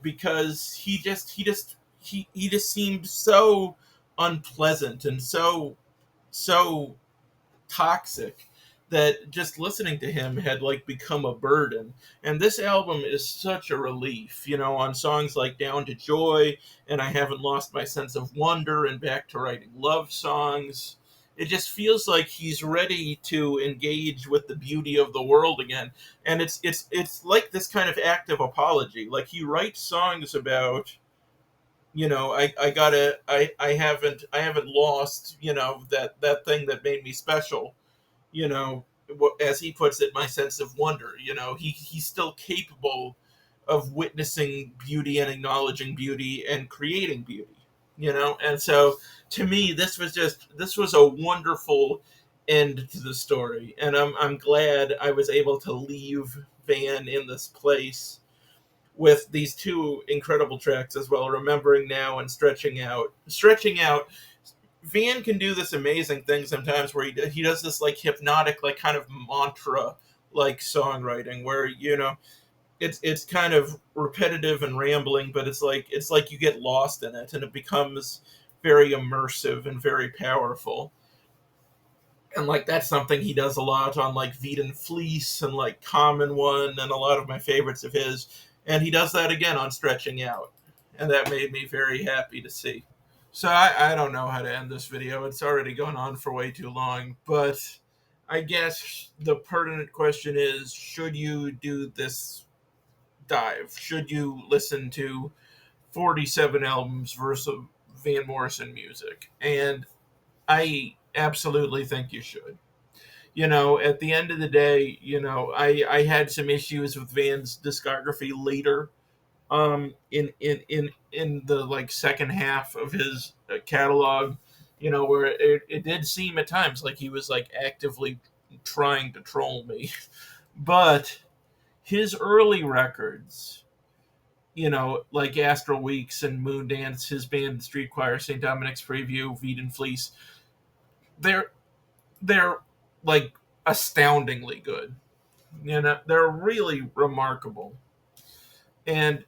because he just seemed so unpleasant and so toxic that just listening to him had like become a burden. And this album is such a relief, on songs like Down to Joy and I Haven't Lost My Sense of Wonder and back to writing love songs. It just feels like he's ready to engage with the beauty of the world again. And it's like this kind of active apology. Like he writes songs about, I haven't lost, that thing that made me special, you know as he puts it, my sense of wonder. He's still capable of witnessing beauty and acknowledging beauty and creating beauty. And so to me, this was a wonderful end to the story, and I'm glad I was able to leave Van in this place with these two incredible tracks as well, Remembering Now and Stretching Out. Van can do this amazing thing sometimes where he does this like hypnotic, like kind of mantra like songwriting where, it's kind of repetitive and rambling, but it's like you get lost in it and it becomes very immersive and very powerful. And like that's something he does a lot on like Veedon Fleece and like Common One and a lot of my favorites of his. And he does that again on Stretching Out. And that made me very happy to see. So I don't know how to end this video. It's already gone on for way too long. But I guess the pertinent question is, should you do this dive? Should you listen to 47 albums versus Van Morrison music? And I absolutely think you should. At the end of the day, I had some issues with Van's discography later, in the like second half of his catalog, where it did seem at times like he was like actively trying to troll me. But his early records, like Astral Weeks and Moondance, his band, the Street Choir, St. Dominic's Preview, Veedon Fleece, they're they're like astoundingly good. They're really remarkable. And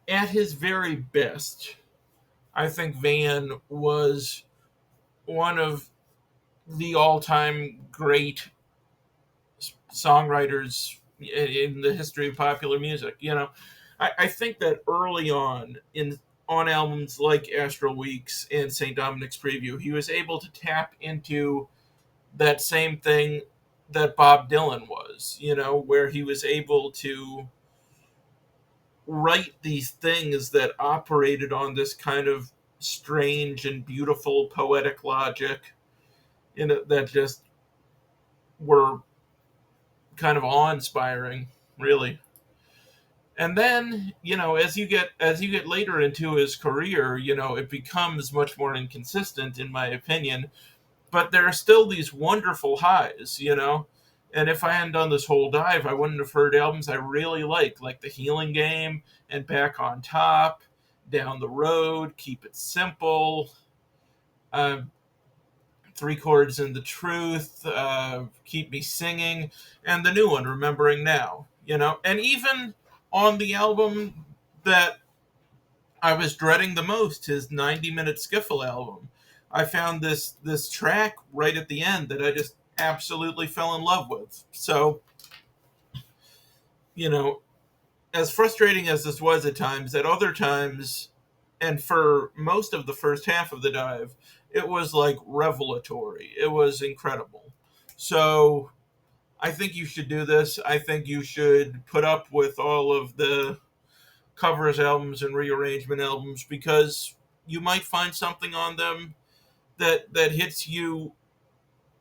at his very best, I think Van was one of the all-time great songwriters in the history of popular music. I think that early on albums like Astral Weeks and St. Dominic's Preview, he was able to tap into that same thing that Bob Dylan was, where he was able to write these things that operated on this kind of strange and beautiful poetic logic, that just were kind of awe-inspiring, really. And then, as you get later into his career, it becomes much more inconsistent, in my opinion. But there are still these wonderful highs. And if I hadn't done this whole dive, I wouldn't have heard albums I really like The Healing Game and Back on Top, Down the Road, Keep It Simple, uh, Three Chords and the Truth, Keep Me Singing, and the new one, Remembering Now. And even on the album that I was dreading the most, his 90-minute Skiffle album, I found this track right at the end that I just absolutely fell in love with. So, you know, as frustrating as this was at times, at other times, and for most of the first half of the dive, it was like revelatory. It was incredible. So, I think you should do this. I think you should put up with all of the covers albums and rearrangement albums, because you might find something on them that hits you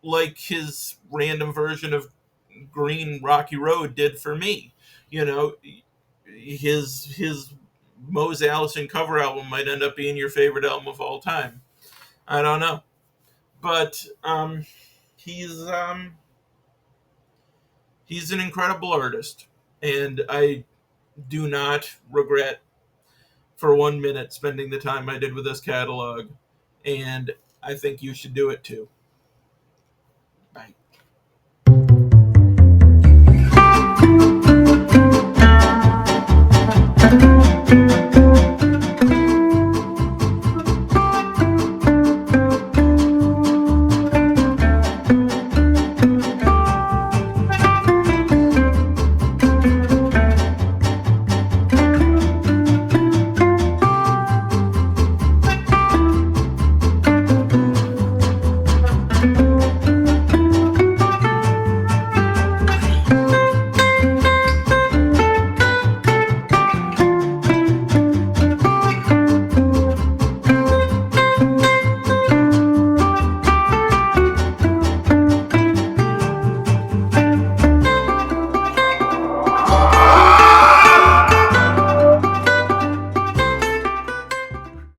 like his random version of Green Rocky Road did for me. You know, his Mose Allison cover album might end up being your favorite album of all time. I don't know, but he's he's an incredible artist, and I do not regret for 1 minute spending the time I did with this catalog, and I think you should do it too.